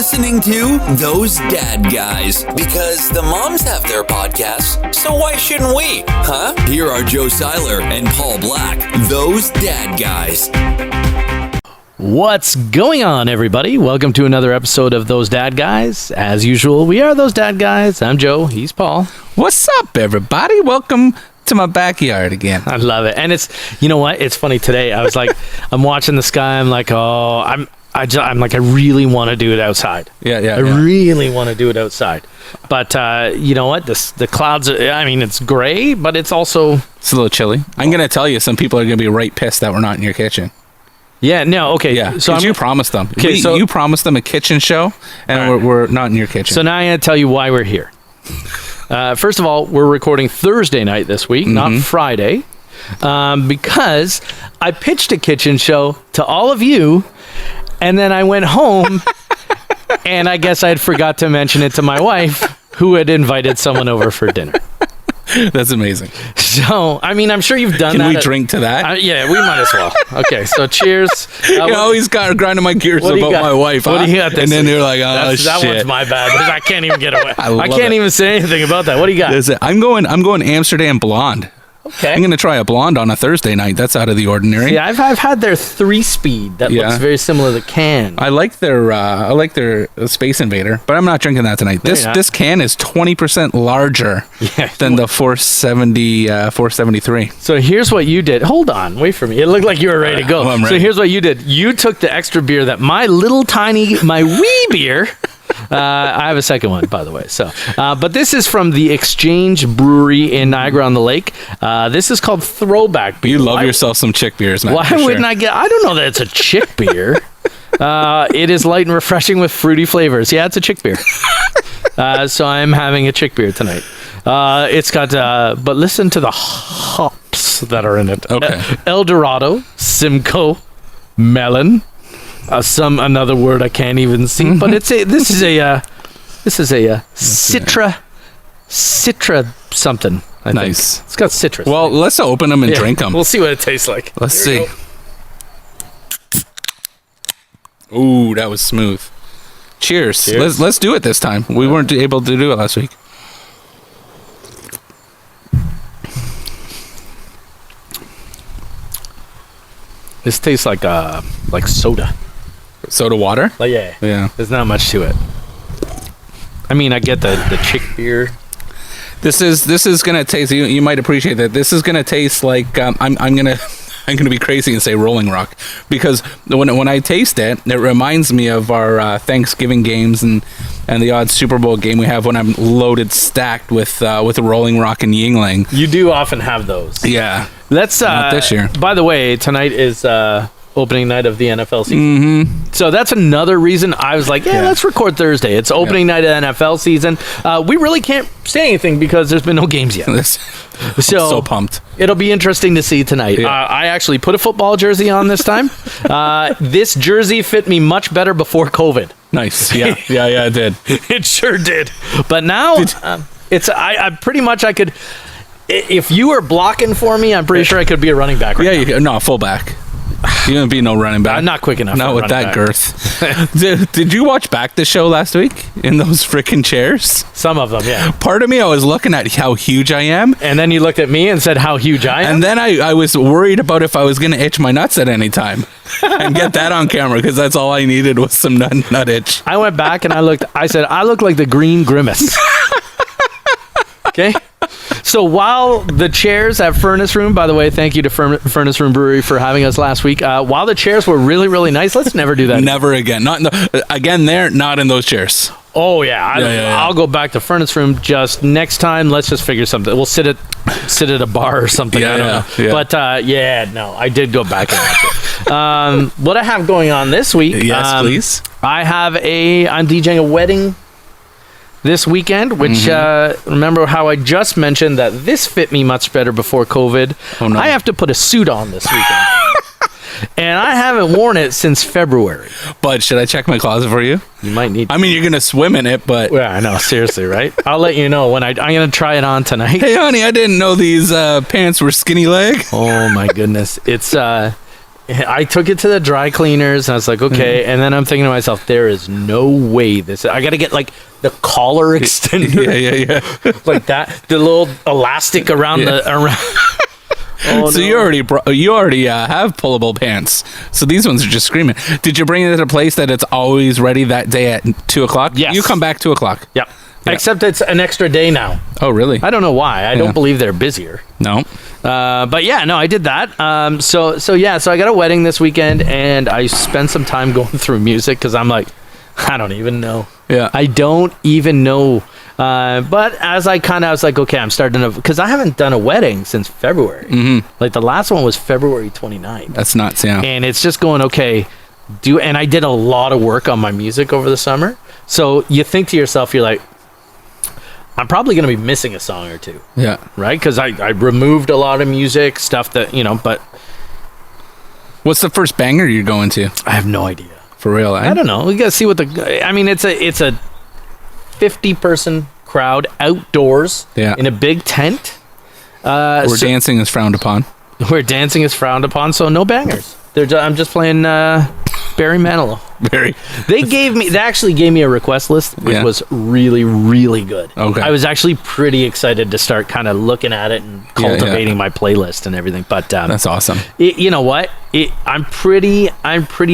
listening to Those Dad Guys, because the moms have their podcasts, so why shouldn't we? Huh? Here are Joe Seiler and Paul Black, Those Dad Guys. What's going on, everybody? Welcome to another episode of Those Dad Guys. As usual, we are Those Dad Guys. I'm Joe. He's Paul. What's up, everybody? Welcome to my backyard again. I love it. And it's, you know what? It's funny today. I was like, I'm watching the sky. I'm like, I really want to do it outside. Yeah. I really want to do it outside. But you know what? The clouds, it's gray, but it's also... It's a little chilly. I'm going to tell you, some people are going to be right pissed that we're not in your kitchen. Yeah, no, okay. Yeah, so you promised them. Okay, you promised them a kitchen show, and right. we're not in your kitchen. So now I'm going to tell you why we're here. First of all, we're recording Thursday night this week, not Friday, because I pitched a kitchen show to all of you, and then I went home, and I guess I'd forgot to mention it to my wife, who had invited someone over for dinner. That's amazing. So, I'm sure you've done that. Can we drink to that? Yeah, we might as well. Okay, so cheers. You always got grinding my gears about my wife. What do you got? And then you're like, oh, shit. That one's my bad. I can't even get away. I can't it. even say anything about that. What do you got? I'm going Amsterdam blonde. Okay. I'm going to try a blonde on a Thursday night. That's out of the ordinary. Yeah, I've had their 3-speed that looks very similar to can. I like their Space Invader, but I'm not drinking that tonight. This can is 20% larger than the 473. So here's what you did. Hold on, wait for me. It looked like you were ready to go. I'm ready. So here's what you did. You took the extra beer that my wee beer. I have a second one, by the way. So, but this is from the Exchange Brewery in Niagara-on-the-Lake. This is called Throwback Beer. You love yourself some chick beers, man. Why wouldn't I get? I don't know that it's a chick beer. It is light and refreshing with fruity flavors. Yeah, it's a chick beer. So I'm having a chick beer tonight. It's got, but listen to the hops that are in it. Okay. El Dorado, Simcoe, melon. Another word I can't even see, but this is a Citra something. I think. It's got citrus. Well, let's open them and drink them. We'll see what it tastes like. Let's see. Ooh, that was smooth. Cheers. Let's do it this time. We weren't able to do it last week. This tastes like soda. Soda water? Yeah. There's not much to it. I get the chick beer. This is gonna taste. You might appreciate that. This is gonna taste like I'm gonna be crazy and say Rolling Rock, because when I taste it, it reminds me of our Thanksgiving games and the odd Super Bowl game we have when I'm loaded stacked with Rolling Rock and Yingling. You do often have those. Yeah. That's not this year. By the way, tonight is opening night of the NFL season. So that's another reason I was like, let's record Thursday. It's opening night of the NFL season. We really can't say anything because there's been no games yet. I'm so pumped. It'll be interesting to see tonight. Yeah. I actually put a football jersey on this time. This jersey fit me much better before COVID. Nice. Yeah, it did. It sure did. But now I pretty much I could, if you were blocking for me, I'm pretty sure I could be a running back right now. No, fullback. You're going to be no running back. I'm not quick enough. Not with that girth. Did you watch back the show last week in those freaking chairs? Some of them, yeah. Part of me, I was looking at how huge I am. And then you looked at me and said how huge I am. And then I was worried about if I was going to itch my nuts at any time. And get that on camera, because that's all I needed was some nut itch. I went back and I said, I look like the Green Grimace. Okay? So while the chairs at Furnace Room, by the way, thank you to Furnace Room Brewery for having us last week. While the chairs were really, really nice, let's never do that. Never again. Not in those chairs. Oh yeah, I'll go back to Furnace Room just next time. Let's just figure something. We'll sit at a bar or something. I don't know. Yeah. But no, I did go back and watch it. What I have going on this week? Yes, please. I'm DJing a wedding this weekend, which remember how I just mentioned that this fit me much better before COVID. Oh, no. I have to put a suit on this weekend. And I haven't worn it since February. But should I check my closet for you? You might need to. You're going to swim in it, but... Yeah, I know. Seriously, right? I'll let you know when I'm going to try it on tonight. Hey, honey, I didn't know these pants were skinny leg. Oh, my goodness. It's I took it to the dry cleaners, and I was like, okay. And then I'm thinking to myself, there is no way I got to get like the collar extender. Yeah. Like that, the little elastic around around. Oh, so no. you already have pullable pants. So these ones are just screaming. Did you bring it to a place that it's always ready that day at 2:00? Yes. You come back 2:00. Yep. Yeah. Except it's an extra day now. Oh, really? I don't know why. I don't believe they're busier. No. But yeah, no, I did that. So I got a wedding this weekend, and I spent some time going through music because I'm like, I don't even know. Yeah. I don't even know. But as I was like, okay, I'm starting to, because I haven't done a wedding since February. Mm-hmm. Like the last one was February 29th. That's nuts, yeah. And it's just going, okay, and I did a lot of work on my music over the summer. So you think to yourself, you're like, I'm probably going to be missing a song or two. Yeah. Right? Because I removed a lot of music, stuff that, but. What's the first banger you're going to? I have no idea. For real, eh? I don't know. We got to see what it's a 50-person crowd outdoors in a big tent. Where dancing is frowned upon. Where dancing is frowned upon, so no bangers. I'm just playing Barry Manilow. They actually gave me a request list, which was really, really good. Okay. I was actually pretty excited to start kind of looking at it and cultivating my playlist and everything. But that's awesome. You know what? I'm pretty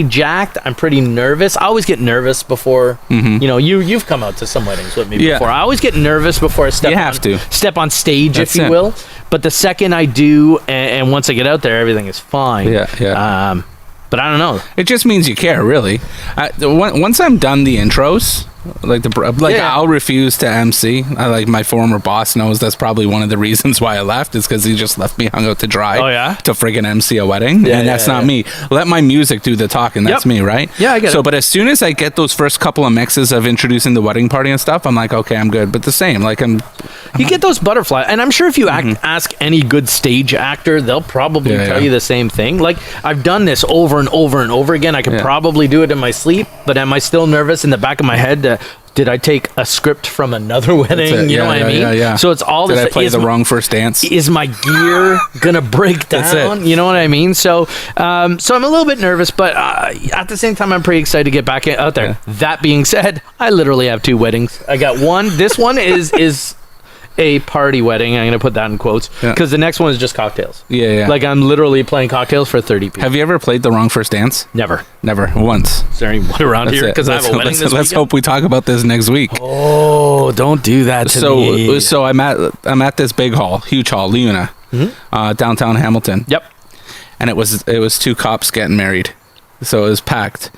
jacked. I'm pretty nervous. I always get nervous before. Mm-hmm. You've come out to some weddings with me before. I always get nervous before I step on stage, that's if you will. But the second I do, and once I get out there, everything is fine. Yeah. But I don't know. It just means you care, really. Once I'm done the intros, I'll refuse to MC. My former boss knows that's probably one of the reasons why I left, is because he just left me hung out to dry. Oh, yeah? To friggin' MC a wedding. That's not me. Let my music do the talking. That's me, right? Yeah, I get it. But as soon as I get those first couple of mixes of introducing the wedding party and stuff, I'm like, okay, I'm good. But the same, you get those butterflies, and I'm sure if you ask any good stage actor, they'll probably tell you the same thing. Like, I've done this over and over and over again. I could probably do it in my sleep, but am I still nervous in the back of my head? Did I take a script from another wedding? You know what I mean? Yeah. So it's all this. Did I play the wrong first dance? Is my gear gonna break down? That's it. You know what I mean? So I'm a little bit nervous, but at the same time, I'm pretty excited to get back out there. Yeah. That being said, I literally have 2 weddings. I got one. This one is a party wedding. I'm gonna put that in quotes because the next one is just cocktails. Yeah. Like, I'm literally playing cocktails for 30 people. Have you ever played the wrong first dance? Never. Once. Is there anyone around here? Because I have a wedding this weekend? Let's hope we talk about this next week. Oh, don't do that to me. So I'm at this big hall, huge hall, Luna, downtown Hamilton. Yep. And it was 2 cops getting married, so it was packed.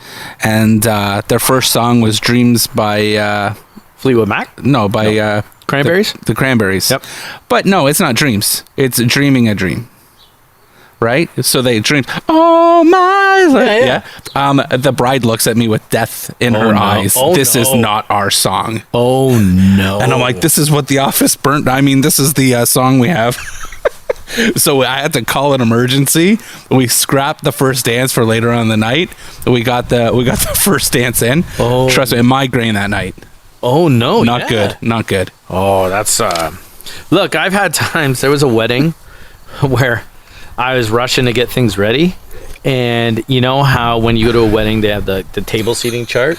And their first song was "Dreams" by Fleetwood Mac. No, by Cranberries. The Cranberries. Yep. But no, it's not "Dreams." It's "Dreaming a Dream." Right? So they dream. Oh my! The bride looks at me with death in her eyes. This is not our song. Oh no! And I'm like, this is what The Office burnt. I mean, this is the song we have. So I had to call an emergency. We scrapped the first dance for later on in the night. We got the first dance in. Oh. Trust me, a migraine that night. Oh no! Not good. Oh, that's Look, I've had times. There was a wedding where I was rushing to get things ready, and you know how when you go to a wedding they have the table seating chart?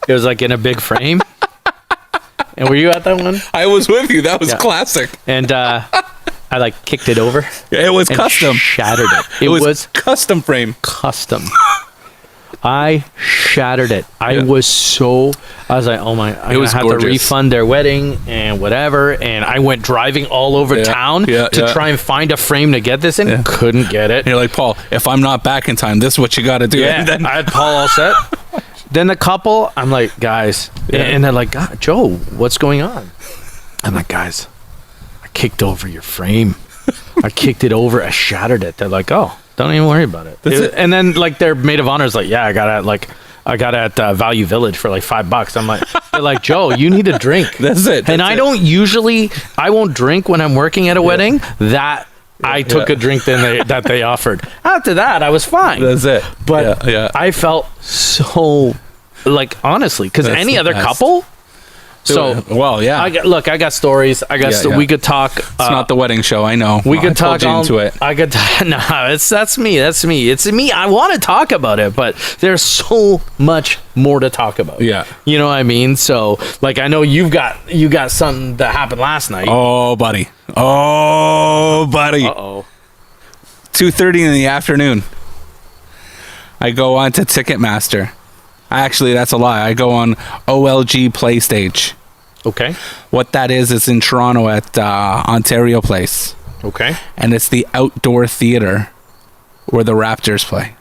It was like in a big frame. And were you at that one? I was with you. That was classic. And I kicked it over. It was custom. Shattered it. It was custom frame. Custom. I shattered it. I was like, oh my, I'm going to have to refund their wedding and whatever. And I went driving all over town to try and find a frame to get this in. Yeah. Couldn't get it. And you're like, Paul, if I'm not back in time, this is what you got to do. Yeah, and then I had Paul all set. Then the couple, I'm like, guys. And they're like, God, Joe, what's going on? I'm like, guys, I kicked over your frame. I kicked it over. I shattered it. They're like, oh. Don't even worry about it. And then their maid of honor is like, yeah, I got it at Value Village for $5. I'm like, they're like, Joe, you need a drink. That's it. And I won't drink when I'm working at a wedding. I took a drink that they offered. After that, I was fine. That's it. But I felt so honestly, because any other couple. So, well, yeah. I got stories. We could talk. It's not the wedding show. I know. We could talk into it. I could. No, that's me. It's me. I want to talk about it, but there's so much more to talk about. Yeah. You know what I mean? So, like, I know you got something that happened last night. Oh, buddy. Uh-oh. 2:30 in the afternoon. I go on to Ticketmaster. Actually, that's a lie. I go on OLG PlayStage. Okay. What that is in Toronto at Ontario Place. Okay. And it's the outdoor theater where the Raptors play.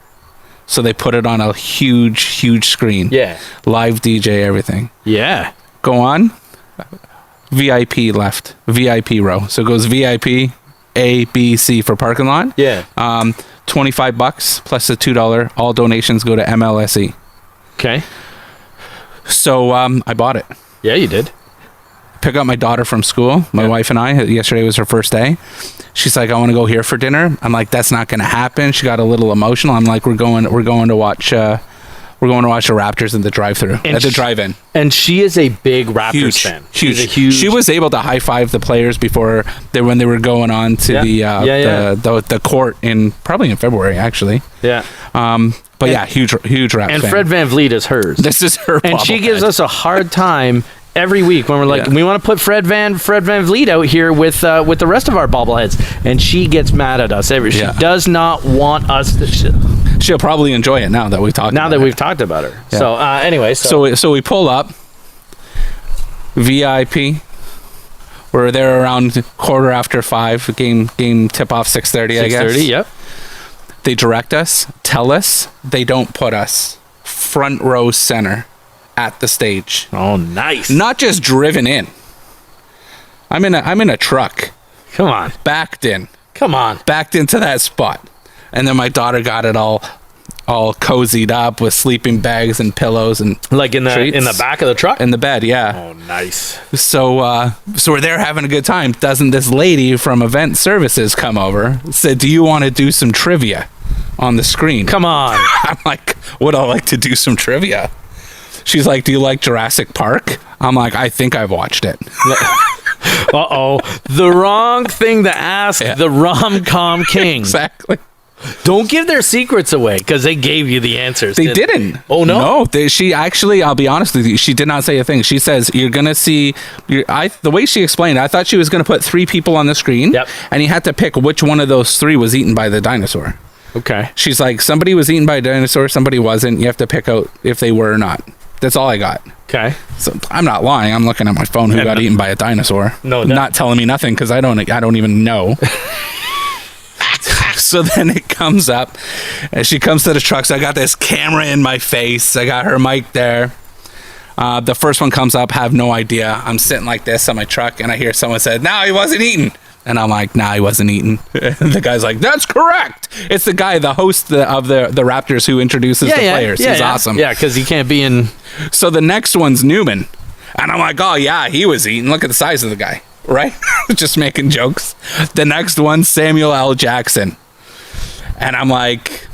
So they put it on a huge screen. Yeah. Live DJ, everything. Yeah. Go on. VIP left. VIP row. So it goes VIP, A, B, C for parking lot. Yeah. $25 plus a $2. All donations go to MLSE. Okay. So I bought it. Yeah, you did. Pick up my daughter from school. My wife and I. Yesterday was her first day. She's like, I want to go here for dinner. I'm like, that's not going to happen. She got a little emotional. I'm like, we're going to watch the Raptors in the drive-through at the drive-in. And she is a big Raptors fan. Huge. She was able to high-five the players before when they were going on to the court probably in February actually. Yeah. But yeah, huge Rap and fan. Fred VanVleet is hers. This is her. And she gives us a hard time every week when we're like, we want to put Fred VanVleet out here with the rest of our bobbleheads, and she gets mad at us. She does not want us to. She'll probably enjoy it now that we've talked. We've talked about her. Yeah. So anyway, so we pull up. VIP. We're there around 5:15. Game tip off 6:30. I guess. 6:30. Yep. They direct us, tell us they don't put us front row center at the stage. Oh, nice. Not just driven in. I'm in a truck. Come on. Backed in. Come on. Backed into that spot. And then my daughter got it all cozied up with sleeping bags and pillows and like in the back of the truck? In the bed, yeah. Oh, nice. So we're there having a good time. Doesn't this lady from event services come over, said, do you want to do some trivia on the screen? Come on. I'm like, would I like to do some trivia? She's like, do you like Jurassic Park? I'm like, I think I've watched it. Uh-oh. The wrong thing to ask the rom-com king. Exactly. Don't give their secrets away because they gave you the answers. They didn't. Oh, no? No. She actually, I'll be honest with you, she did not say a thing. She says, you're going to see, the way she explained it, I thought she was going to put 3 people on the screen. Yep. And you had to pick which one of those 3 was eaten by the dinosaur. Okay. She's like, somebody was eaten by a dinosaur, somebody wasn't. You have to pick out if they were or not. That's all I got. Okay. So I'm not lying. I'm looking at my phone who got eaten by a dinosaur. No. Not telling me nothing because I don't even know. So then it comes up as she comes to the truck. So I got this camera in my face. I got her mic there. The first one comes up, have no idea. I'm sitting like this on my truck and I hear someone say, no, he wasn't eaten. And I'm like, nah, he wasn't eaten. The guy's like, that's correct. It's the guy, the host of the Raptors who introduces the players. He's awesome. Yeah, because he can't be in. So the next one's Newman. And I'm like, oh, yeah, he was eaten. Look at the size of the guy. Right? Just making jokes. The next one's Samuel L. Jackson. And I'm like,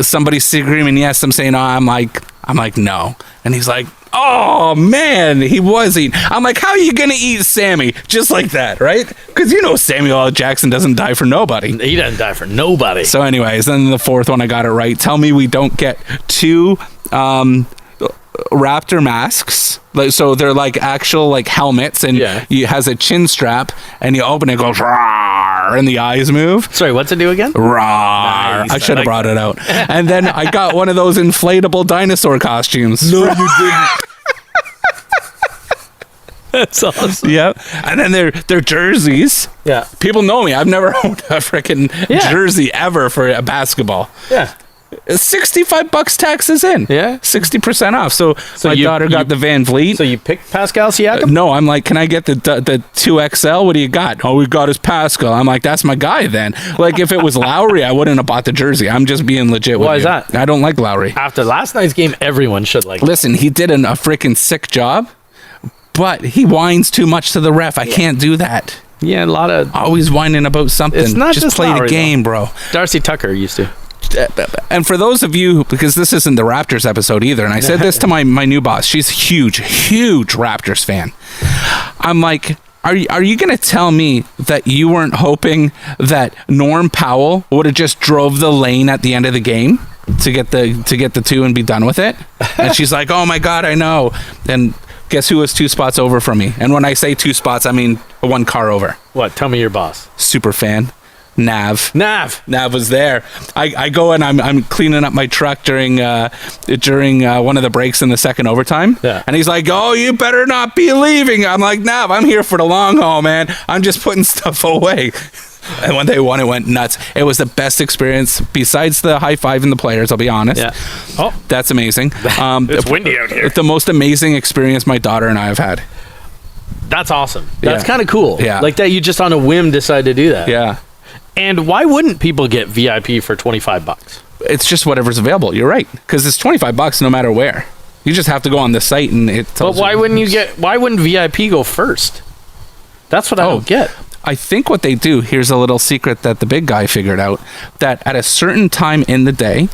somebody's screaming yes. I'm saying, no. I'm like, no. And he's like, oh, man, he was eating. I'm like, how are you going to eat Sammy? Just like that, right? Because Samuel L. Jackson doesn't die for nobody. He doesn't die for nobody. So anyways, then the fourth one, I got it right. Tell me we don't get 2 raptor masks. So they're like actual like helmets, and it has a chin strap, and you open it, goes rawr, and the eyes move. Sorry, what's it do again? Rawr. Nice. I should have brought it out. And then I got one of those inflatable dinosaur costumes. No, you didn't. That's awesome. Yep. And then they're jerseys. Yeah. People know me. I've never owned a freaking jersey ever for a basketball. Yeah. $65 taxes in. Yeah. 60% off. So my daughter got the Van Vliet. So you picked Pascal Siakam? No, I'm like, can I get the 2XL? What do you got? Oh, we got his Pascal. I'm like, that's my guy then. Like, if it was Lowry, I wouldn't have bought the jersey. I'm just being legit with you. Why is that? I don't like Lowry. After last night's game, everyone should like Listen, he did a freaking sick job, but he whines too much to the ref. I can't do that. Yeah, a lot of... Always whining about something. It's not just play Lowry, the game, bro. Darcy Tucker used to. And for those of you, because this isn't the Raptors episode either, and I said this to my new boss. She's a huge Raptors fan. I'm like, are you going to tell me that you weren't hoping that Norm Powell would have just drove the lane at the end of the game to get the 2 and be done with it? And she's like, oh my God, I know. And guess who was 2 spots over from me? And when I say 2 spots, I mean 1 car over. What? Tell me your boss. Super fan. Nav was there. I go and I'm cleaning up my truck during one of the breaks in the second overtime. Yeah. And he's like, oh, you better not be leaving. I'm like, Nav, I'm here for the long haul, man. I'm just putting stuff away. And when they won, it went nuts. It was the best experience besides the high five and the players, I'll be honest. Yeah. Oh, that's amazing. It's windy out here. It's the most amazing experience my daughter and I have had. That's awesome. That's Yeah. kind of cool. Yeah. Like that you just on a whim decide to do that. Yeah. And why wouldn't people get VIP for $25? It's just whatever's available. You're right, because it's $25 no matter where. You just have to go on the site and it tells But why you. why wouldn't VIP go first? That's what I don't get. I think what they do, here's a little secret that the big guy figured out, that at a certain time in the day,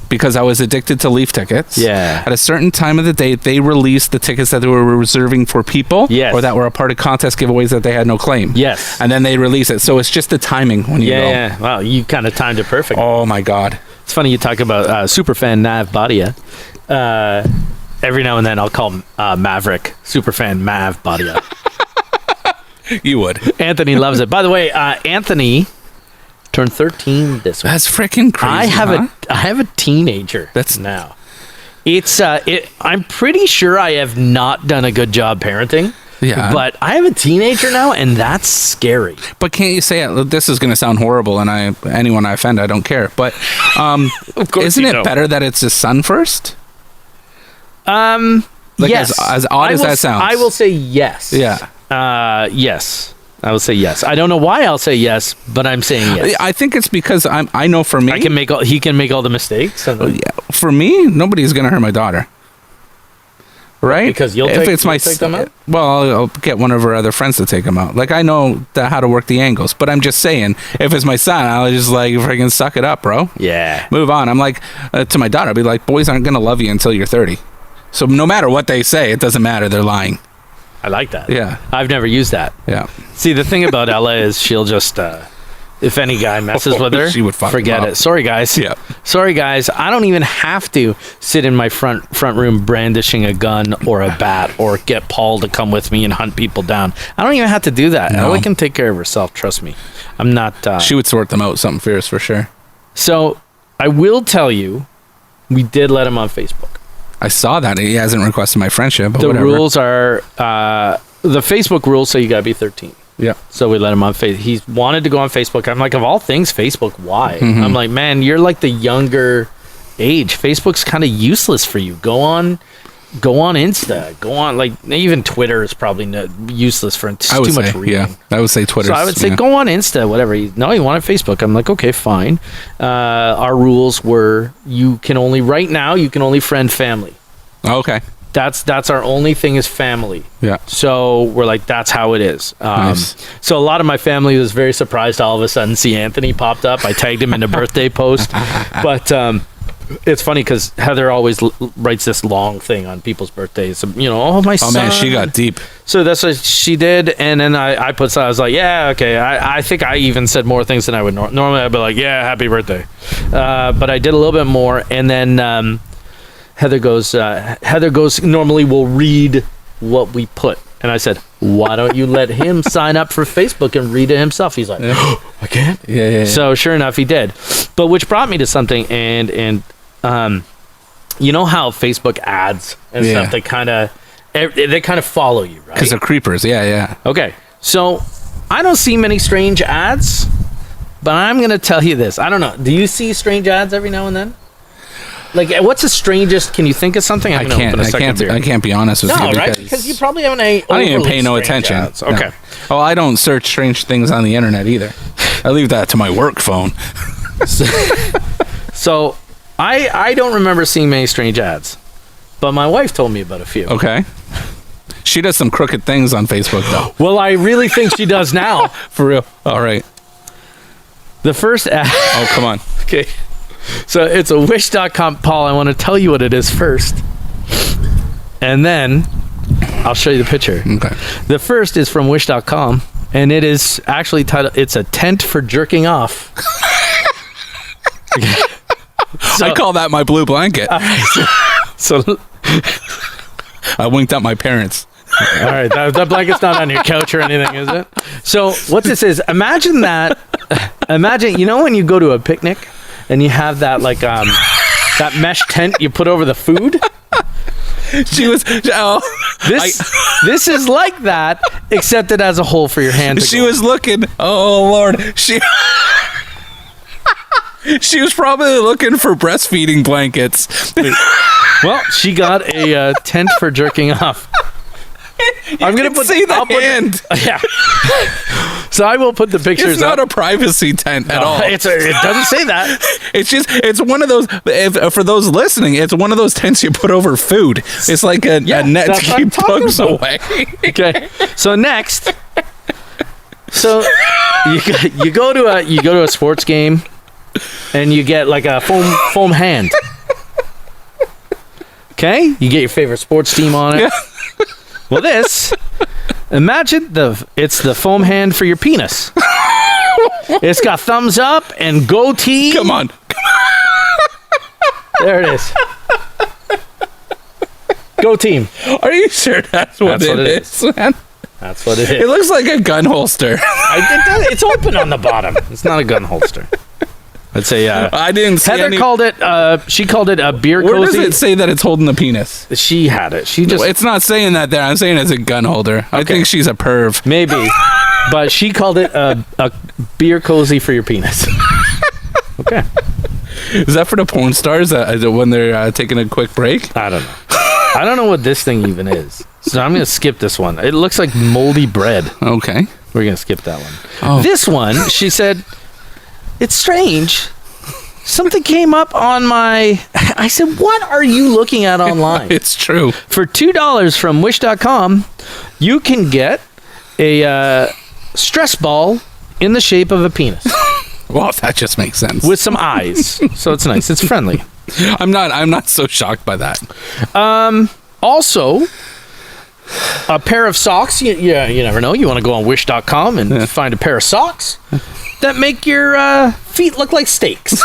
because I was addicted to Leaf tickets, Yeah. at a certain time of the day, they released the tickets that they were reserving for people, Yes. or that were a part of contest giveaways that they had no claim. Yes. And then they release it. So it's just the timing when you go. Yeah. Wow, you kind of timed it perfect. Oh my God. It's funny you talk about superfan Nav Badia. Every now and then I'll call Maverick superfan Mav Badia. You would. Anthony loves it. By the way, Anthony turned 13 this week. That's freaking crazy. I have a teenager. That's now. It's I'm pretty sure I have not done a good job parenting. Yeah. But I have a teenager now, and that's scary. But can't you say it? This is going to sound horrible, and anyone I offend, I don't care. But Of course isn't you it don't. better that it's his son first? Yes. as odd as that sounds. I will say yes. Yeah. Yes. I will say yes. I don't know why I'll say yes, but I'm saying yes. I think it's because I know for me, He can make all the mistakes. And yeah, for me, nobody's going to hurt my daughter. Right? Because you'll take them out? Well, I'll get one of her other friends to take them out. Like, I know how to work the angles, but I'm just saying, if it's my son, I'll just like freaking suck it up, bro. Yeah. Move on. I'm like, to my daughter, I'll be like, boys aren't going to love you until you're 30. So no matter what they say, it doesn't matter. They're lying. I like that. Yeah. I've never used that. Yeah. See, the thing about Ella is she'll just, if any guy messes with her, she would fuck forget him up. it. Sorry, guys. Yeah. Sorry, guys. I don't even have to sit in my front room brandishing a gun or a bat or get Paul to come with me and hunt people down. I don't even have to do that. No. Ella can take care of herself. Trust me. I'm not. She would sort them out, something fierce for sure. So I will tell you, we did let him on Facebook. I saw that. He hasn't requested my friendship, but The whatever. rules are, the Facebook rules say you got to be 13. Yeah. So we let him on Facebook. He wanted to go on Facebook. I'm like, of all things, Facebook, why? Mm-hmm. I'm like, man, you're like the younger age. Facebook's kind of useless for you. Go on Insta. Go on, like, even Twitter is probably useless for it's too much reading. Yeah, I would say Twitter. So I would say go on Insta, whatever. No, you wanted Facebook. I'm like, okay, fine. Our rules were you can only friend family. Okay. That's our only thing is family. Yeah. So we're like, that's how it is. Nice. So a lot of my family was very surprised to all of a sudden see Anthony popped up. I tagged him in a birthday post. But it's funny because Heather always writes this long thing on people's birthdays. My son. Oh, man, she got deep. So that's what she did. And then I was like, yeah, okay. I think I even said more things than I would normally. I'd be like, yeah, happy birthday. But I did a little bit more. And then Heather goes, normally we'll read what we put. And I said, why don't you let him sign up for Facebook and read it himself? He's like, I can't. Yeah. So sure enough, he did. But which brought me to something. And you know how Facebook ads and stuff, they kind of follow you, right? Because they're creepers. Yeah. Okay. So I don't see many strange ads, but I'm going to tell you this. I don't know. Do you see strange ads every now and then? Like, what's the strangest? Can you think of something? I can't be honest with you. No, right? Because you probably haven't. I don't even pay no attention. Ads. Okay. No. Oh, I don't search strange things on the internet either. I leave that to my work phone. So I don't remember seeing many strange ads, but my wife told me about a few. Okay. She does some crooked things on Facebook, though. Well, I really think she does now. For real. All right. The first ad. Oh, come on. Okay. So it's a wish.com. Paul, I want to tell you what it is first. And then I'll show you the picture. Okay. The first is from wish.com. And it is actually titled, it's a tent for jerking off. So, I call that my blue blanket. so I winked at my parents. all right, that blanket's not on your couch or anything, is it? So what this is, imagine, you know when you go to a picnic and you have that like that mesh tent you put over the food? This is like that, except it has a hole for your hand. She was looking. Oh Lord, she was probably looking for breastfeeding blankets. Well, she got a tent for jerking off. I'm gonna see the hand. Yeah. So I will put the pictures. It's not a privacy tent at all. It doesn't say that. It's one of those. For those listening, it's one of those tents you put over food. It's like a net to keep bugs away. Okay. So next, you go to a sports game, and you get like a foam hand. Okay, you get your favorite sports team on it. Yeah. Well, imagine it's the foam hand for your penis. It's got thumbs up and goatee. Come on. There it is. Go team. Are you sure that's what it is, man? That's what it is. It looks like a gun holster. It's open on the bottom. It's not a gun holster. I'd say I didn't see Heather called it she called it a beer cozy. Where does it say that it's holding the penis? She had it. It's not saying that there. I'm saying it's a gun holder. Okay. I think she's a perv. Maybe. But she called it a beer cozy for your penis. Okay. Is that for the porn stars when they're taking a quick break? I don't know. I don't know what this thing even is. So I'm going to skip this one. It looks like moldy bread. Okay. We're going to skip that one. Oh. This one, she said, it's strange. Something came up on I said, what are you looking at online? It's true. For $2 from wish.com, you can get a stress ball in the shape of a penis. Well, that just makes sense. With some eyes. So it's nice. It's friendly. I'm not so shocked by that. Also, a pair of socks. You never know. You want to go on wish.com and find a pair of socks that make your feet look like steaks.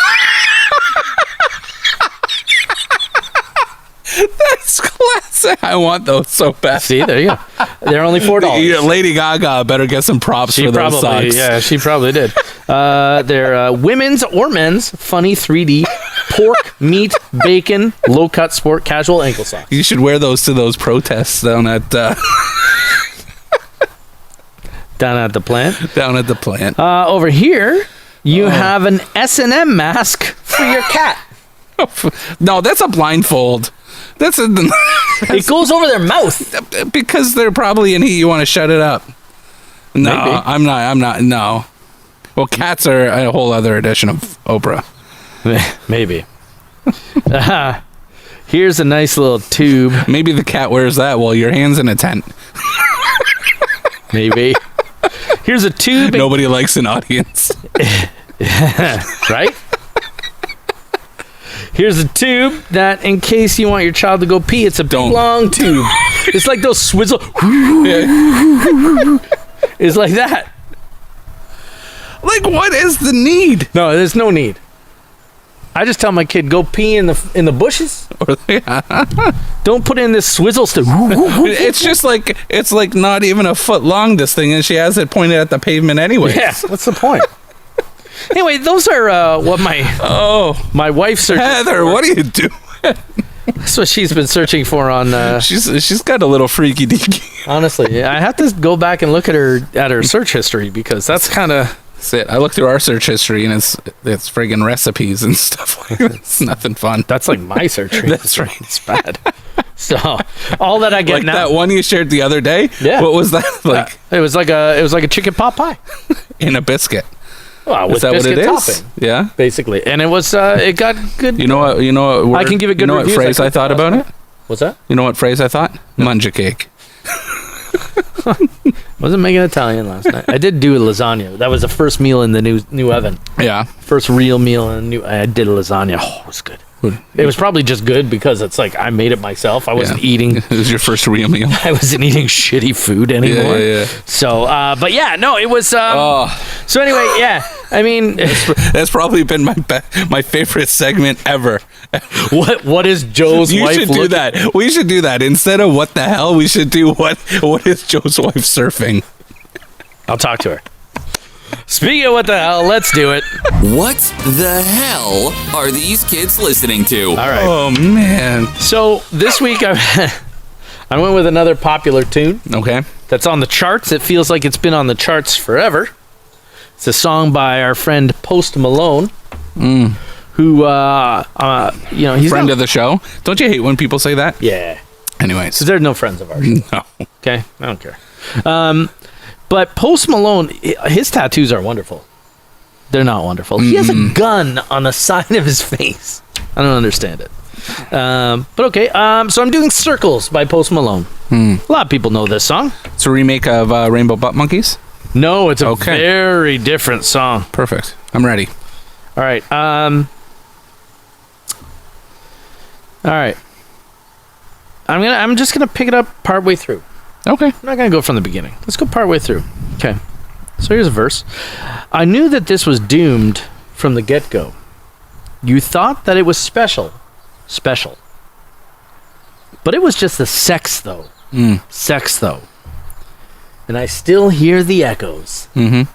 That's classic. I want those so bad. See, there you go. They're only $4. Lady Gaga better get some props for those socks. Yeah, she probably did. They're women's or men's funny 3D pork, meat, bacon, low-cut sport casual ankle socks. You should wear those to those protests down at... Down at the plant? Down at the plant. Over here, you have an S&M mask for your cat. No, that's a blindfold. It goes over their mouth. Because they're probably in heat. You want to shut it up. No, maybe. I'm not. No. Well, cats are a whole other edition of Oprah. Maybe. Here's a nice little tube. Maybe the cat wears that while your hand's in a tent. Maybe. Here's a tube. Nobody likes an audience. Right? Here's a tube that, in case you want your child to go pee, it's a big long tube. It's like those swizzle. It's like that. Like, what is the need? No, there's no need. I just tell my kid, go pee in the bushes. Don't put in this swizzle stuff. It's just like, it's like not even a foot long, this thing, and she has it pointed at the pavement anyway. Yeah, what's the point? Anyway, those are what my wife searched Heather, for. what are you doing? That's what she's been searching for on... She's got a little freaky deaky. Honestly, I have to go back and look at her search history, because that's kind of... That's it. I looked through our search history, and it's friggin' recipes and stuff like that. It's nothing fun. That's like my search history. That's right. It's bad. So all that I get like now... that one you shared the other day? Yeah. What was that? Like it was like a chicken pot pie. In a biscuit. Well, with is that biscuit what it is? topping. Yeah. Basically. And it was it got good. You know what word, I can give it good reviews. You know what phrase I thought about it? What's that? You know what phrase I thought? Munja cake. Wasn't making Italian last night. I did do a lasagna. That was the first meal in the new oven. Yeah. First real meal in the new. I did a lasagna. Oh, it was good. It was probably just good because it's like I made it myself. I wasn't eating. It was your first real meal. I wasn't eating shitty food anymore. Yeah. So, but yeah, no, it was. So anyway, yeah. I mean, that's probably been my favorite segment ever. What is Joe's you wife? You should do that. We should do that instead of what the hell. We should do what is Joe's wife surfing. I'll talk to her. Speaking of what the hell, let's do it. What the hell are these kids listening to? All right. Oh, man. So this week I went with another popular tune. Okay. That's on the charts. It feels like it's been on the charts forever. It's a song by our friend Post Malone, who, he's friend of the show. Don't you hate when people say that? Yeah. Anyways. So they're no friends of ours. No. Okay? I don't care. But Post Malone, his tattoos are wonderful. They're not wonderful. He has a gun on the side of his face. I don't understand it. But okay. So I'm doing Circles by Post Malone. A lot of people know this song. It's a remake of Rainbow Butt Monkeys? No, it's a very different song. Perfect. I'm ready. All right. All right. I'm just gonna pick it up partway through. Okay. I'm not going to go from the beginning. Let's go partway through. Okay. So here's a verse. I knew that this was doomed from the get-go. You thought that it was special. But it was just the sex, though. Sex, though. And I still hear the echoes. The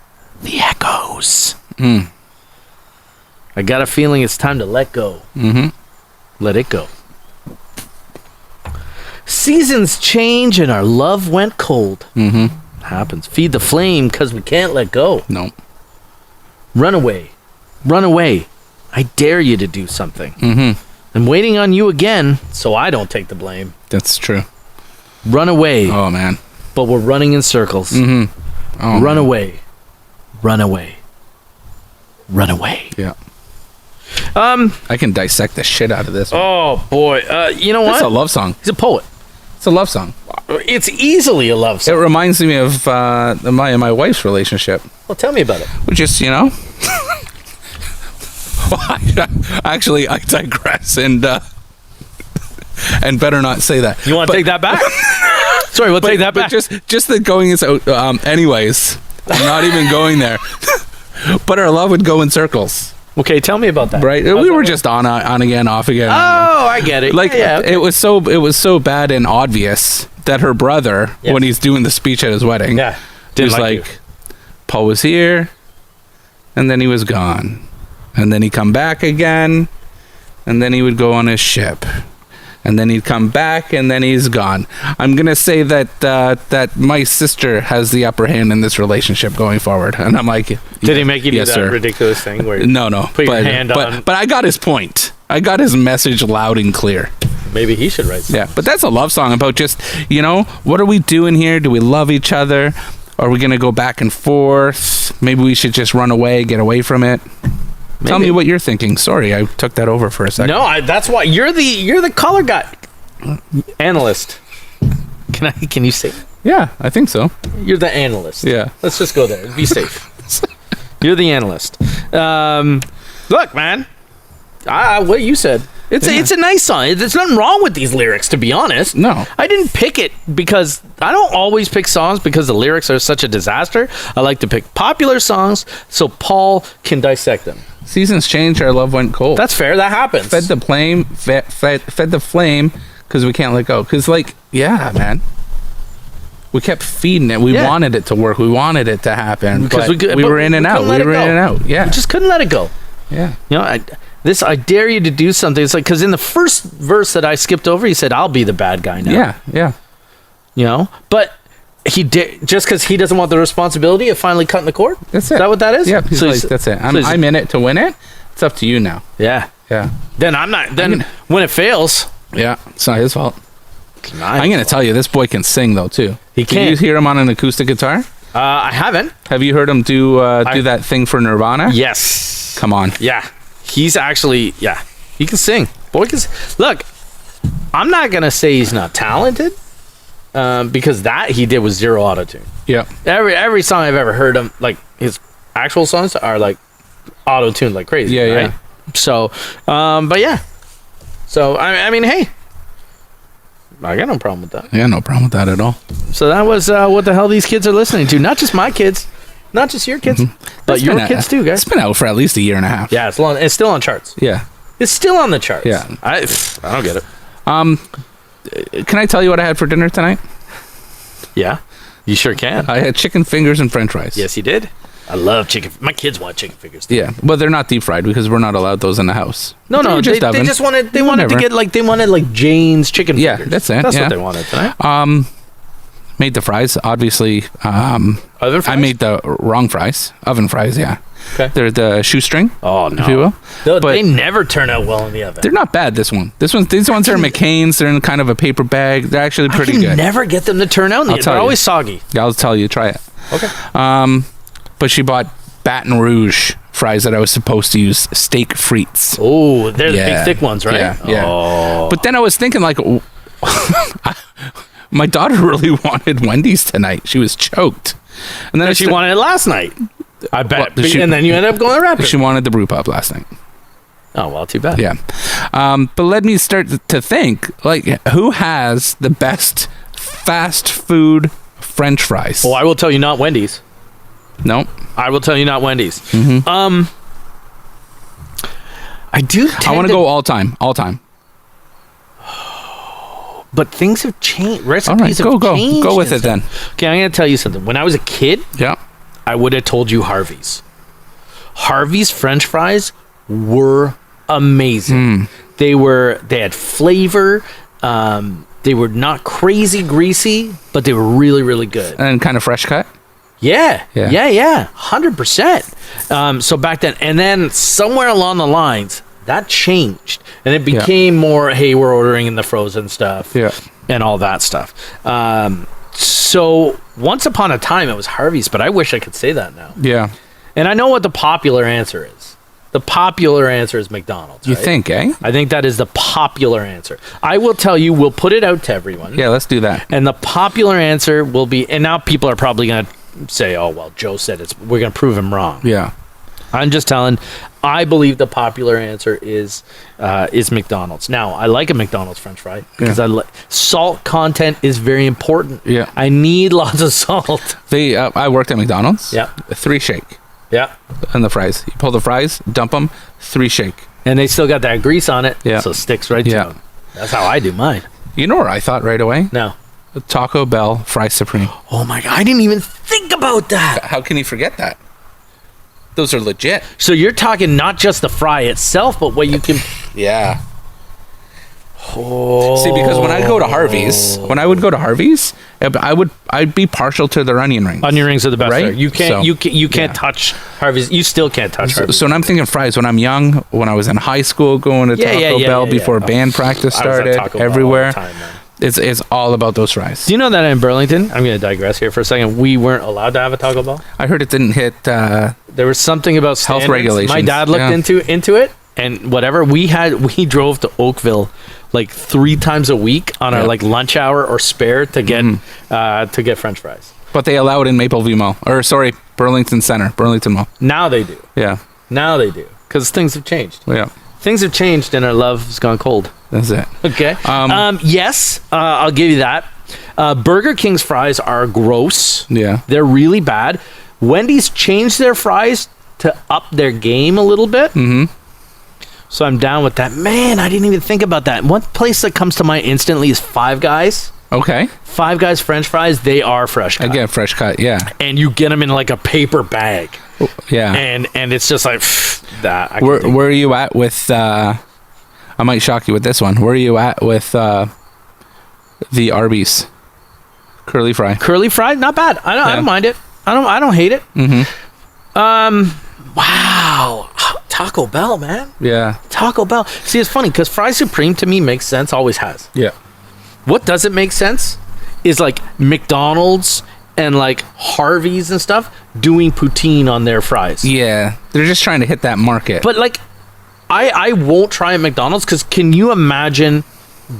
echoes. I got a feeling it's time to let go. Let it go. Seasons change and our love went cold. Happens. Feed the flame because we can't let go. No. Run away. Run away. I dare you to do something. I'm waiting on you again so I don't take the blame. That's true. Run away. Oh, man. But we're running in circles. Run away. Run away. Run away. Yeah. I can dissect the shit out of this one. Oh, boy. You know what? It's a love song. He's a poet. It's a love song. It's easily a love song. It reminds me of my wife's relationship. Well, tell me about it. We just, actually, I digress and better not say that. You want to take that back? Sorry, we'll take that back. Just the going is out. Anyways, I'm not even going there. But our love would go in circles. Okay, tell me about that. Right, we were just on again, off again. Oh, I get it. Like okay. it was so bad and obvious that her brother, when he's doing the speech at his wedding, was like, Paul was here, and then he was gone, and then he'd come back again, and then he would go on his ship, and then he'd come back, and then he's gone. I'm gonna say that my sister has the upper hand in this relationship going forward, and I'm like, did he make you do that ridiculous thing where no, put your hand on? But I got his point. I got his message loud and clear. Maybe he should write something. Yeah, but that's a love song about just, what are we doing here? Do we love each other? Are we gonna go back and forth? Maybe we should just run away, get away from it. Maybe. Tell me what you're thinking. Sorry, I took that over for a second. No, that's why you're the color guy, analyst. Can you say? Yeah, I think so. You're the analyst. Yeah. Let's just go there. Be safe. You're the analyst. Look, man. What you said. It's a nice song. There's nothing wrong with these lyrics, to be honest. No. I didn't pick it because I don't always pick songs because the lyrics are such a disaster. I like to pick popular songs so Paul can dissect them. Seasons change, our love went cold. That's fair. That happens. Fed the flame because we can't let go. Because, man. We kept feeding it. We wanted it to work. We wanted it to happen. Because we were in and out. We were in and out. Yeah. We just couldn't let it go. Yeah. I dare you to do something. It's like, because in the first verse that I skipped over, he said, I'll be the bad guy now. Yeah. But he did, just because he doesn't want the responsibility of finally cutting the cord? That's it. Is that what that is? Yeah, that's it. I'm in it to win it. It's up to you now. Yeah. Then I'm not, when it fails. Yeah, it's not his fault. I'm going to tell you, this boy can sing, though, too. He can. Did you hear him on an acoustic guitar? I haven't. Have you heard him do that thing for Nirvana? Yes. Come on. Yeah. He's actually, he can sing. Boy can Look, I'm not going to say he's not talented. because that he did with zero auto-tune. Yeah. Every song I've ever heard him, like his actual songs are like auto-tuned like crazy. Yeah, right? yeah. So, but yeah. So I mean, hey, I got no problem with that. Yeah, no problem with that at all. So that was what the hell these kids are listening to. Not just my kids, not just your kids, but It's your been kids too, guys. It's been out for at least a year and a half. Yeah, it's still on charts. Yeah. It's still on the charts. Yeah. I don't get it. Can I tell you what I had for dinner tonight? Yeah, you sure can. I had chicken fingers and French fries. Yes, you did. I love chicken. My kids want chicken fingers too. Yeah, but they're not deep fried because we're not allowed those in the house. No, They're they just wanted to Whatever. get like Jane's chicken Yeah, fingers. that's it, That's yeah. what they wanted tonight. Made the fries, obviously. Other fries? I made the wrong fries. Oven fries, yeah. Okay. They're the shoestring, Oh no, if you will. But they never turn out well in the oven. they're not bad, these ones are McCain's. They're in kind of a paper bag. They're actually I pretty can good. never get them to turn out in the oven. tell They're you. always soggy. I'll tell you, try it. Okay. But she bought Baton Rouge fries that I was supposed to use steak frites. Oh, they're the Yeah. big thick ones, right? Yeah, yeah. Oh. But then I was thinking, like, my daughter really wanted Wendy's tonight. She was choked. And then She wanted it last night. I bet. Well, and then you ended up going to Rapid. She wanted the brew pub last night. Oh, well, too bad. Yeah. But led me start to think, like, who has the best fast food French fries? Well, I will tell you, not Wendy's. No. I will tell you, not Wendy's. Mm-hmm. I do. I want to go all time. All time. But things have changed. Recipes All right. have changed. Go with it then. Okay, I'm going to tell you something. When I was a kid, Yeah. I would have told you Harvey's. Harvey's French fries were amazing. They had flavor. They were not crazy greasy, but they were really, really good. And kind of fresh cut. Yeah. Yeah. 100%. So back then, and then somewhere along the lines, that changed. And it became more, hey, we're ordering in the frozen stuff. Yeah. And all that stuff. So once upon a time, it was Harvey's, but I wish I could say that now. Yeah. And I know what the popular answer is. The popular answer is McDonald's. You right? think, eh? I think that is the popular answer. I will tell you, we'll put it out to everyone. Yeah, let's do that. And the popular answer will be, and now people are probably going to say, oh, well, Joe said we're going to prove him wrong. Yeah. I'm just telling, I believe the popular answer is McDonald's. Now, I like a McDonald's French fry because salt content is very important. Yeah. I need lots of salt. I worked at McDonald's. Yeah. 3 shake. Yeah. And the fries. You pull the fries, dump them, 3 shake. And they still got that grease on it. Yeah. So it sticks right to Yeah. them. That's how I do mine. You know where I thought right away? No. Taco Bell Fry Supreme. Oh my God. I didn't even think about that. How can you forget that? Those are legit. So you're talking not just the fry itself, but what you can. Yeah. See, because when I would go to Harvey's, I'd be partial to their onion rings. Onion rings are the best. Right? Right? You can't. So, you can't touch Harvey's. You still can't touch Harvey's. So when I'm thinking fries, when I'm young, when I was in high school, going to Taco Bell before band practice I was at started, Taco Bell all the everywhere, time, man. it's all about those fries. Do you know that in Burlington? I'm going to digress here for a second. We weren't allowed to have a Taco Bell. I heard it didn't hit. There was something about Health standards. regulations. My dad looked into it, and whatever we drove to Oakville like 3 times a week on our like lunch hour or spare to get French fries. But they allow it in Mapleview Mall, Burlington Center, Burlington Mall. Now they do. Yeah, Because things have changed. yeah, Things have changed, and our love has gone cold. that's it. Okay. Yes, I'll give you that. Burger King's fries are gross. Yeah, They're really bad. Wendy's changed their fries to up their game a little bit. Mm-hmm. So I'm down with that. Man, I didn't even think about that. One place that comes to mind instantly is Five Guys. okay. Five Guys French fries, they are fresh cut. I get fresh cut. Yeah, And you get them in like a paper bag. yeah. And it's just like, that. Where are you at with? I might shock you with this one. Where are you at with the Arby's curly fry? Curly fry, not bad. I don't mind it. I don't hate it. Wow. Taco Bell, man. Yeah, Taco Bell. See, it's funny because Fry Supreme to me makes sense, always has. yeah. What doesn't make sense is like McDonald's and like Harvey's and stuff doing poutine on their fries. Yeah, they're just trying to hit that market. But like, I won't try at McDonald's because can you imagine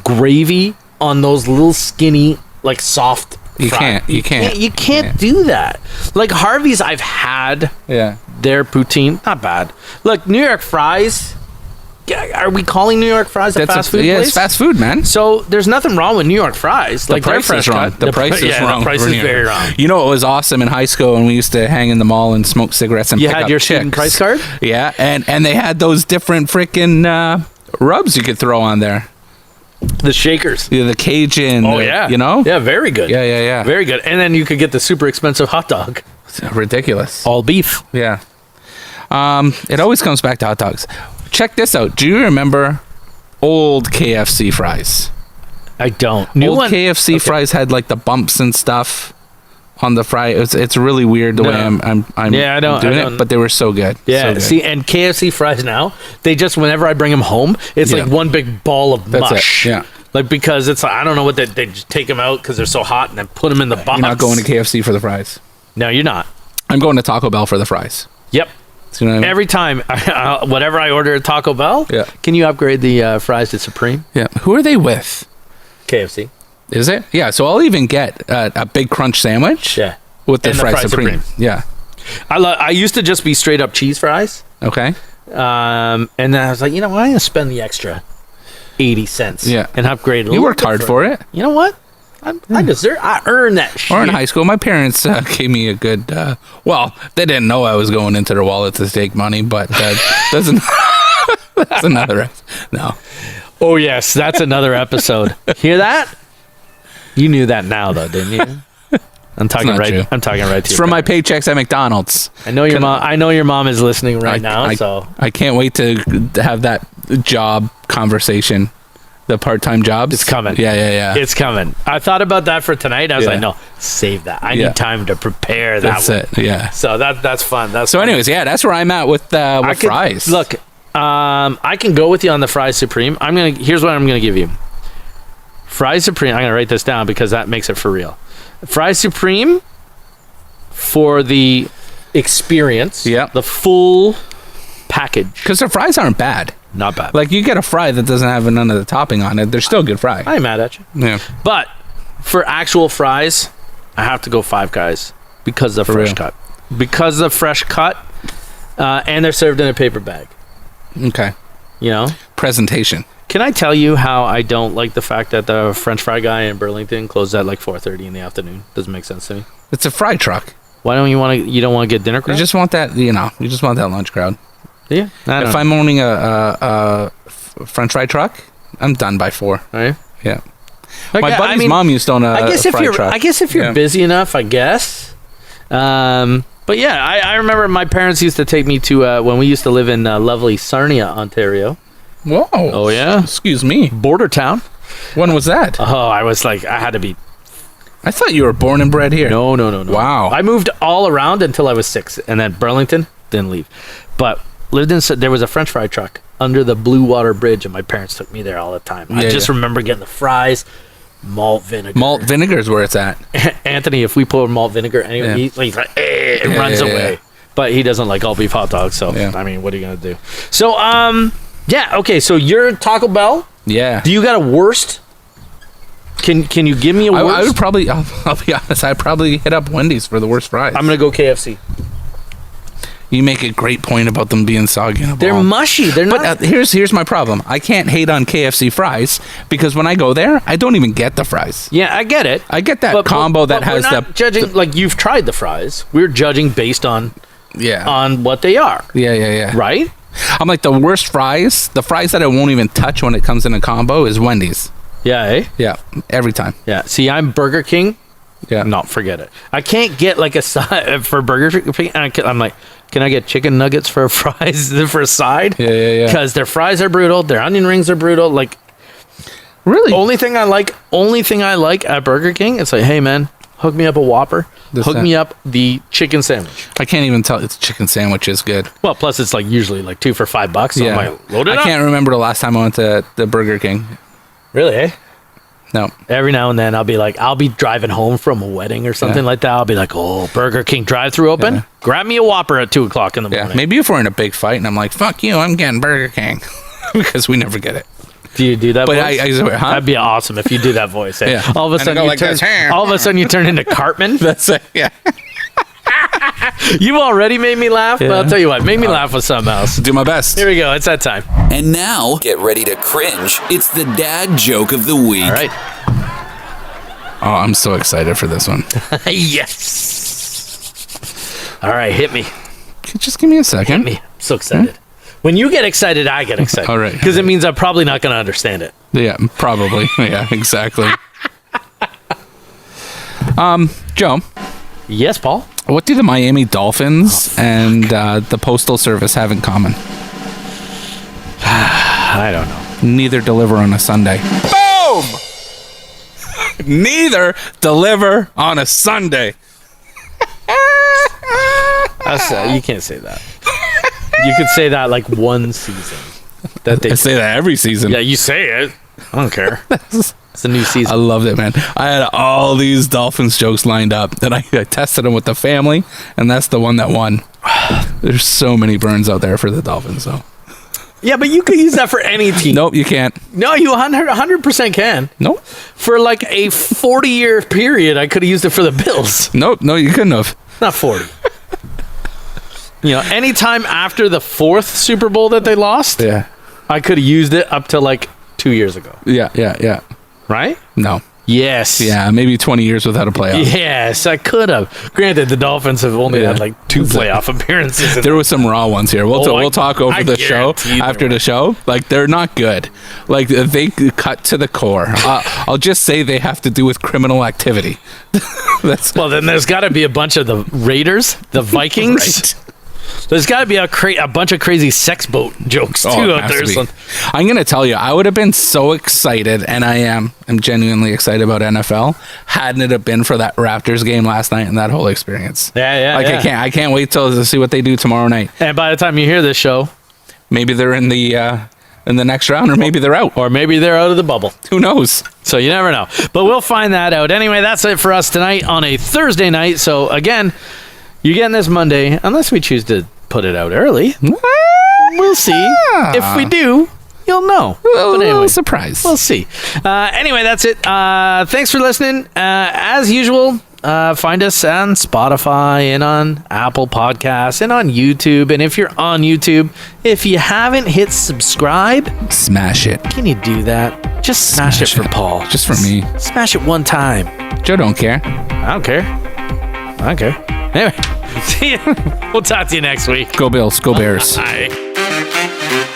gravy on those little skinny like soft. You fry. can't. You can't do that. Like Harvey's, I've had their poutine, not bad. Look, New York fries. Are we calling New York fries a fast food place? Yeah, it's fast food, man. So there's nothing wrong with New York fries. The price is wrong. The price is wrong. The price is very wrong. You know, it was awesome in high school when we used to hang in the mall and smoke cigarettes and you pick had up your chicks. student price card? Yeah, and they had those different freaking rubs you could throw on there. The shakers. Yeah, the Cajun. Oh, yeah. You know? Yeah, very good. Yeah. Very good. And then you could get the super expensive hot dog. It's ridiculous. All beef. Yeah. It always comes back to hot dogs. Check this out. Do you remember old KFC fries? I don't. Old KFC fries had like the bumps and stuff on the fry. It's really weird the way I'm doing it, but they were so good. Yeah. So good. See, and KFC fries now, they just, whenever I bring them home, it's like one big ball of mush. It. Yeah. Like, because it's, I don't know what they just take them out because they're so hot and then put them in the box. You're not going to KFC for the fries. No, you're not. I'm going to Taco Bell for the fries. Yep. You know what I mean? Every time, whatever I order at Taco Bell, can you upgrade the fries to Supreme? Yeah. Who are they with? KFC. Is it? Yeah. So I'll even get a big crunch sandwich. Yeah. With the fries Supreme. Yeah. I used to just be straight up cheese fries. Okay. And then I was like, you know what? I'm going to spend the extra 80 cents. Yeah. And upgrade a You worked hard for it. You know what? I earned that shit. Or in high school, my parents gave me a good. Well, they didn't know I was going into their wallet to take money, but that's another. No. Oh yes, that's another episode. Hear that? You knew that now, though, didn't you? I'm talking right. True. I'm talking right to you. It's from my paychecks at McDonald's. I know your mom. I know your mom is listening right now. So I can't wait to have that job conversation. The part-time jobs. It's coming. Yeah. It's coming. I thought about that for tonight. I was like, no, save that. I need time to prepare that. That's it. Yeah. So that's fun. Anyways, that's where I'm at with fries. Look, I can go with you on the fries Supreme. Here's what I'm gonna give you. Fries Supreme. I'm gonna write this down because that makes it for real. Fries Supreme for the experience. Yeah. The full package. Because their fries aren't bad. Not bad. Like, you get a fry that doesn't have none of the topping on it. They're still good fry. I ain't mad at you. Yeah. But for actual fries, I have to go Five Guys because of the fresh cut. Because of the fresh cut, and they're served in a paper bag. Okay. You know? Presentation. Can I tell you how I don't like the fact that the French fry guy in Burlington closed at like 4:30 in the afternoon? Doesn't make sense to me. It's a fry truck. Why don't you don't want to get dinner crowd? You just want that, you just want that lunch crowd. Yeah. If I'm owning a French fry truck, I'm done by 4. Right? Yeah. Like, My buddy's mom used to own a fry truck. I guess if you're busy enough, I guess. But yeah, I remember my parents used to take me to when we used to live in lovely Sarnia, Ontario. Whoa. Oh yeah. Excuse me. Border town. When was that? Oh, I was like, I had to be. I thought you were born and bred here. No. Wow. I moved all around until I was 6, and then Burlington, didn't leave. But there was a French fry truck under the Blue Water Bridge, and my parents took me there all the time. I just remember getting the fries, malt vinegar. Malt vinegar is where it's at. Anthony, if we pour malt vinegar anyway, he's like, it runs away. But he doesn't like all beef hot dogs, so I mean, what are you gonna do? So, okay. So you're Taco Bell. Yeah. Do you got a worst? Can you give me a worst? I would probably. I'll be honest. I'd probably hit up Wendy's for the worst fries. I'm gonna go KFC. You make a great point about them being soggy. They're mushy. They're not. But here's my problem. I can't hate on KFC fries because when I go there, I don't even get the fries. Yeah, I get it. I get that combo that has we're not judging. Like, you've tried the fries. We're judging based on what they are. Yeah. Right? I'm like, the worst fries, the fries that I won't even touch when it comes in a combo is Wendy's. Yeah, eh? Yeah, every time. Yeah. See, I'm Burger King. Yeah. No, forget it. I can't get like a side for Burger King. I'm like, can I get chicken nuggets for fries for a side? Yeah. Because their fries are brutal. Their onion rings are brutal. Like, really? Only thing I like at Burger King, it's like, hey man, hook me up a Whopper. Hook me up the chicken sandwich. I can't even tell. It's chicken sandwich is good. Well, plus it's like usually like 2 for $5. So I'm like, load it up. I can't remember the last time I went to the Burger King. Really, eh? No. Every now and then I'll be driving home from a wedding or something like that. I'll be like, oh, Burger King drive-thru open? Yeah. Grab me a Whopper at 2 o'clock in the morning. Maybe if we're in a big fight and I'm like, fuck you, I'm getting Burger King. Because we never get it. Do you do that But voice? I swear, huh? That'd be awesome if you do that voice. Eh? Yeah. All of a And I sudden, go you like turn. this. All of a sudden, you turn into Cartman. That's it. Yeah. You already made me laugh, but I'll tell you what, make me laugh with something else. Do my best. Here we go. It's that time. And now, get ready to cringe. It's the dad joke of the week. All right. Oh, I'm so excited for this one. Yes. All right, hit me. Just give me a second. Me. So excited. When you get excited, I get excited. All right. Because it means I'm probably not going to understand it. Yeah, probably. Yeah, exactly. Joe, Yes, Paul? what do the Miami Dolphins and the Postal Service have in common? I don't know. Neither deliver on a Sunday. Boom! Neither deliver on a Sunday. You can't say that. You could say that like one season. That they I say that every season. Yeah, you say it. I don't care. It's a new I season. loved it, man. I had all these Dolphins jokes lined up, and I tested them with the family, and that's the one that won. There's so many burns out there for the Dolphins, though. Yeah, but you could use that for any team. Nope, you can't. No, you 100% can. Nope. For like a 40-year period, I could have used it for the Bills. Nope, no, you couldn't have. Not 40. You know, anytime after the 4th Super Bowl that they lost, Yeah. I could have used it up to like 2 years ago. Yeah. Right? No. Yes. Yeah, maybe 20 years without a playoff. Yes, I could have. Granted, the Dolphins have only had like 2 playoff appearances. There was some raw ones here. We'll talk over I the show guarantee there after were. the show. Like, they're not good. Like, they cut to the core. I'll just say they have to do with criminal activity. That's Well, then there's got to be a bunch of the Raiders, the Vikings. right. There's got to be a bunch of crazy sex boat jokes too it out has there. to be. So- I'm gonna tell you, I would have been so excited, and I'm genuinely excited about NFL. Hadn't it have been for that Raptors game last night and that whole experience. Yeah. Like I can't wait to see what they do tomorrow night. And by the time you hear this show, Maybe they're in the next round, or maybe they're out. or maybe they're out of the bubble. Who knows? So you never know. But we'll find that out. Anyway, that's it for us tonight on a Thursday night. So again, you're getting this Monday, unless we choose to put it out early. We'll see. If we do, you'll know. But anyway, surprise. we'll see. Anyway, that's it. Thanks for listening. As usual, find us on Spotify and on Apple Podcasts and on YouTube. And if you're on YouTube, if you haven't hit subscribe, Smash it. can you do that? Just smash it for Paul. Just for me. Smash it one time. Joe don't care. I don't care. Anyway, see you. We'll talk to you next week. Go Bills. Go Bears. Bye.